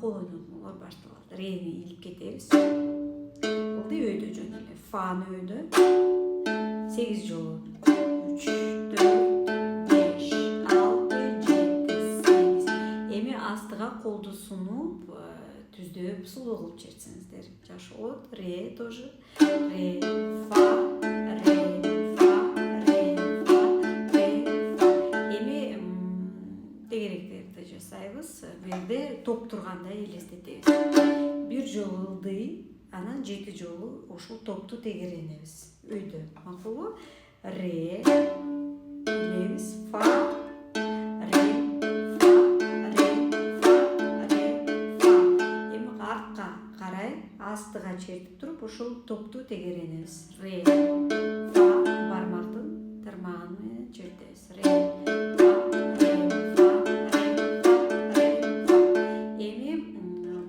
кол ойнотмолор башталат. Рени илип кетебиз. Болду өйдө жөн эле. Фаны өйдө 8 жолу. 3, 4, 5, 6, 7, 8. Эми астыга колду сунуп, түздөп сулуу кылып чечсеңиздер жакшы болот. Ре тоже. Ре, фа, ре, фа, ре, фа, ре, фа. Эми тегеректерди жасайбыз. Бу жерде топ тургандай элестетебиз. Бир жолу ылдый, анан 7 жолу ушул топту тегеренебиз. Өйдө. Макулбу? Ре, билебиз, фа, ре, фа, ре, фа, ре, фа. Эми артка карай астыга чертип туруп ушул топту тегеренебиз. Ре, фа, бармактын тырмагын менен чертебиз. Ре, фа, ре, фа, ре, фа, ре, фа. Эми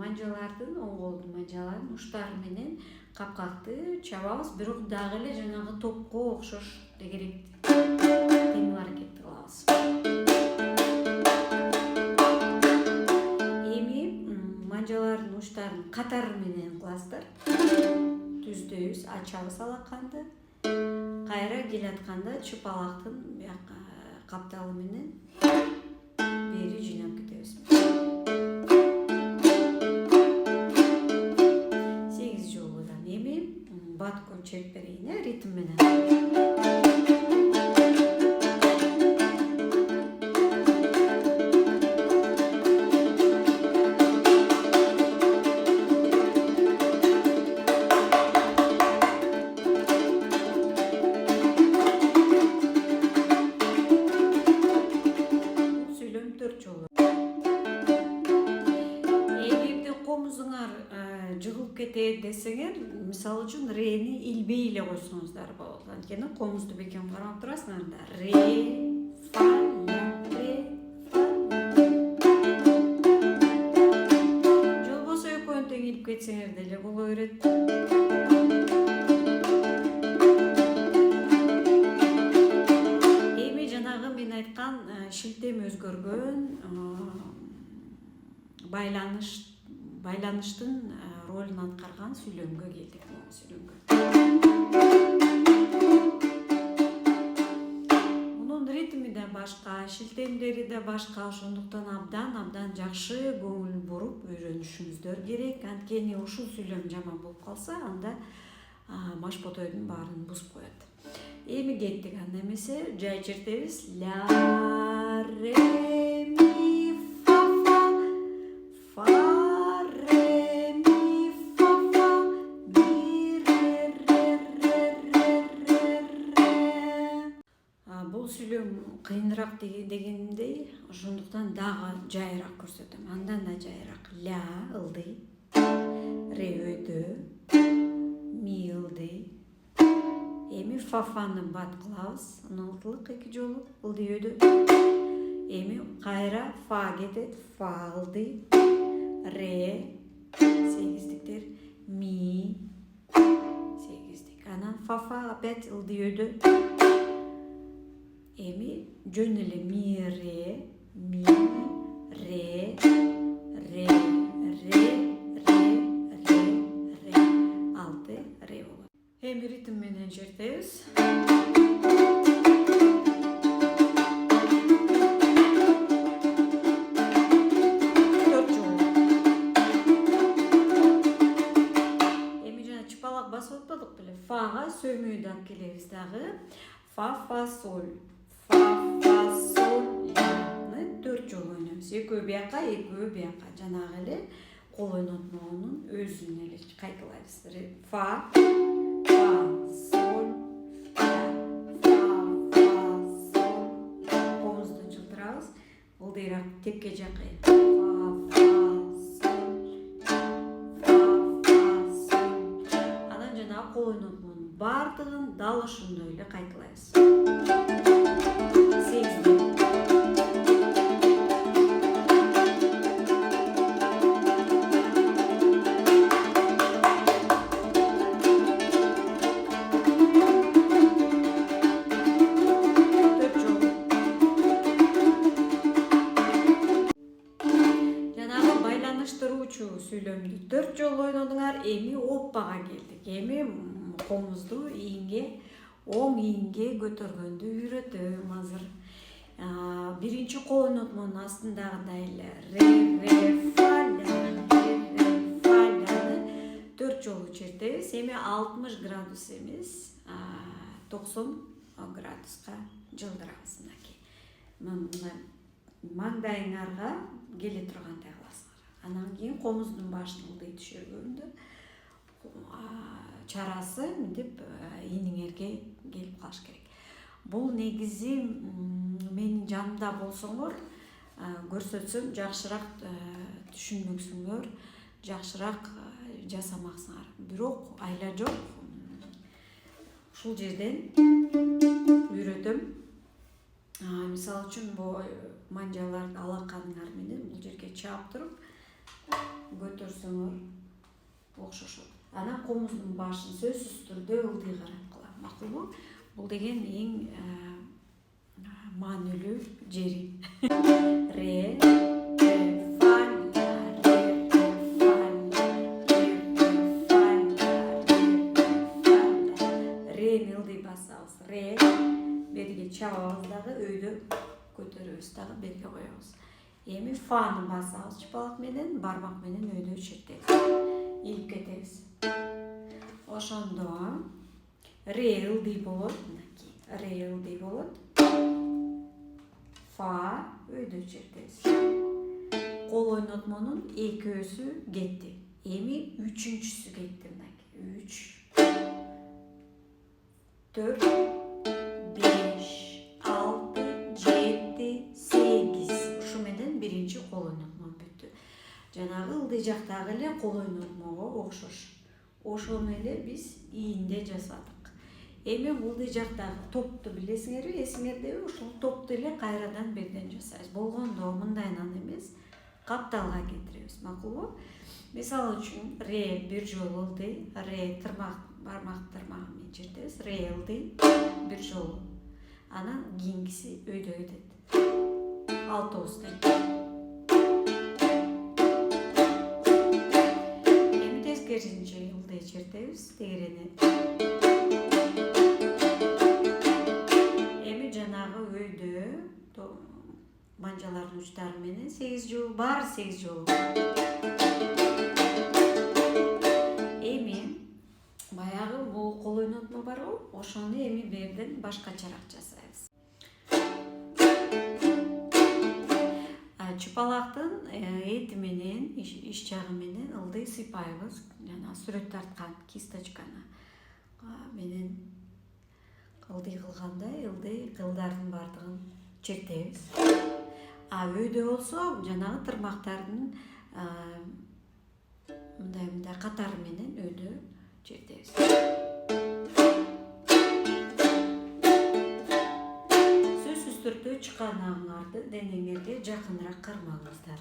манжалардын, оң колдун манжаларын уштары менен капкакты чабабыз, бирок дагы эле жанагы топко окшош тегерек кыймыл аракетти кылабыз. Эми манжалардын уштарын катар менен кыласыздар. Түздөйбүз, ачабыз алаканды. Кайра келатканда чыпалактын бияка капталы менен бери жыйнап кетебиз. 8 жолудан эми баткон чертип берейин, ритм менен. Жыгылып кетет десеңер, мисалы үчүн рени илбей эле койсоңуздар болот. Анткени комузду бекем карап турасыңар да. Ре, фа, ля, ре, фа, ля. Жолбосо экөөнү тең илип кетсеңер деле боло берет. Эми жанагы мен айткан шилтем өзгөргөн, байланыштын ролун аткарган сүйлөмгө келдик. Мунун ритми да башка, шилтемдери да башка, ошондуктан абдан жакшы көңүл буруп үйрөнүшүңүздөр керек. Анткени ушул сүйлөм жаман болуп калса, анда баш ботойдун баарын бузуп коет. Эми кеттик, анда эмесе жай чертебиз. Ля, ре, ми, фа, фа, фа, ре, ми, фа, фа, ми, ре, ре, ре, ре, ре, ре. Бул сүйлөм кыйыныраак дегендей, ошондуктан дагы жайыраак көрсөтөм. Андан да жайыраак. Ля ылдый, ре өйдө, ми ылдый. Эми фафаны бат кылабыз. 16-лык 2 жолу ылдый өйдө. Эми кайра фа кетет, фа ылдый. Ре 8-диктер, ми 8-дик. Анан фа опять ылдый өйдө. Эми жөн эле ми, ре, ре, ре, ре, ре, ре, ре. 6 ре болот. Эми ритм менен чертебиз. Басып атпадык беле? Фага сөймөйдү алып келебиз дагы. Фа, фа, соль. Фа, фа, соль, ляны 4 жолу ойнойбуз. Экөө бияка, экөө бияка. Жанагы эле кол ойнотмонун өзүн эле кайталайбыз. Фа, фа, соль, ля. Фа, фа, соль. Комузду жылтырабыз. Ылдыйраак тепке жакы. Кол ойнотмонун бардыгын дал ошондой эле кайталайбыз. 8. тыныштыруучу сүйлөмдү 4 жолу ойнодуңар, эми оппага келдик. Эми комузду оң ийинге көтөргөндү үйрөтөм азыр. Биринчи кол ойнотмонун астындагыдай эле ре фа ляны 4 жолу чертебиз. Эми 60 градус эмес, 90 градуска жылдырабыз мынакей. Маңдайыңарга келе тургандай кыласыңар. Анан кийин комуздун башын ылдый түшүргөндө чарасы мынтип ийниңерге келип калыш керек. Бул негизи менин жанымда болсоңор, көрсөтсөм жакшыраак түшүнмөксүңөр, жакшыраак жасамаксыңар. Бирок айла жок. Ушул жерден үйрөтөм. Мисалы үчүн бул манжалар алаканыңар менен бул жерге чаап туруп көтөрсөңөр окшошот. Анан комуздун башын сөзсүз түрдө ылдый караткыла. Макулбу? Бул деген эң маанилүү жери. Ре, фа, ля, ре, фа, ля, ре, фа, ля, рени ылдый басабыз. Ре, берге чабабыз дагы, өйдө көтөрөбүз дагы, берге коебуз. Эми фаны басабыз чыпалак менен, бармак менен өйдө чертебиз. Илип кетебиз. Ошондо ре ылдый болот, мынакей. Ре ылдый болот. Фа өйдө чертебиз. Кол ойнотмонун экөөсү кетти. Эми үчүнчүсү кетти, мынакей. 3, 4, 5, 6, 7, 8. Ушу менен биринчи кол ойнотмо бүттү. Жанагы ылдый жактагы эле кол ойнотмого окшош. Ошону эле биз ийинде жасадык. Эми ылдый жактагы топту билесиңерби, эсиңердеби? Ушул топту эле кайрадан бирден жасайбыз. Болгондо мындайынан эмес, капталга кетиребиз. Макулбу? Мисалы үчүн ре бир жолу ылдый, ре бармак тырмагы менен чертебиз. Ре ылдый бир жолу. Анан кийинкиси өйдө кетет. Алтыбыздан. Эми тескерисинче ылдый чертебиз, тегеренет. Эми жанагы өйдө манжалардын учтары менен 8 жолу, баары 8 жолу. Эми баягы бул кол ойнотмо барбы? Ошону эми берден башкачараак жасайбыз. Чыпалактын эти менен, иш жагы менен ылдый сыйпайбыз. Жана сүрөт тарткан кисточканы менен ылдый кылгандай, ылдый кылдардын бардыгын чертебиз. Өйдө болсо жанагы тырмактардын мындай катары менен өйдө чертебиз. Сөзсүз түрдө чыканаңарды денеңерге жакыныраак кармаңыздар.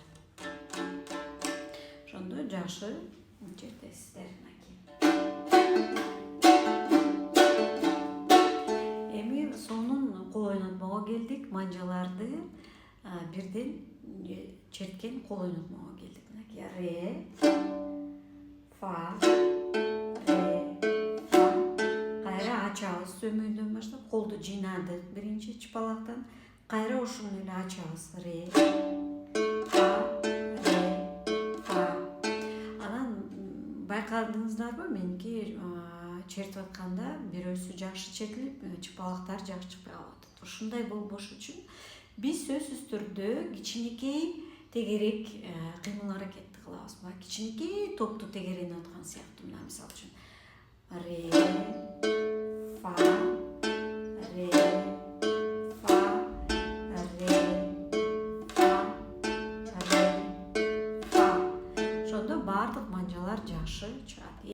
Ошондо жакшы чертесиздер. Эми сонун кол ойнотмого келдик. Манжаларды бирден черткен кол ойнотмого келдик. Ре, фа, ре, фа. Кайра ачабыз сөмөйдөн баштап, колду жыйнадык биринчи чыпалактан. Кайра ушуну эле ачабыз. Ре, фа, ре, фа. Анан байкадыңыздарбы, меники чертип атканда бирөөсү жакшы чертилип, чыпалактар жакшы чыкпай калат. Ушундай болбош үчүн биз сөзсүз түрдө кичинекей тегерек кыймыл аракетти кылабыз. Кичинекей топту тегеренип аткан сыяктуу. Мына мисалы үчүн ре, фа, ре, фа, ре, фа, ре, фа. Ошондо баардык манжалар жакшы чыгат.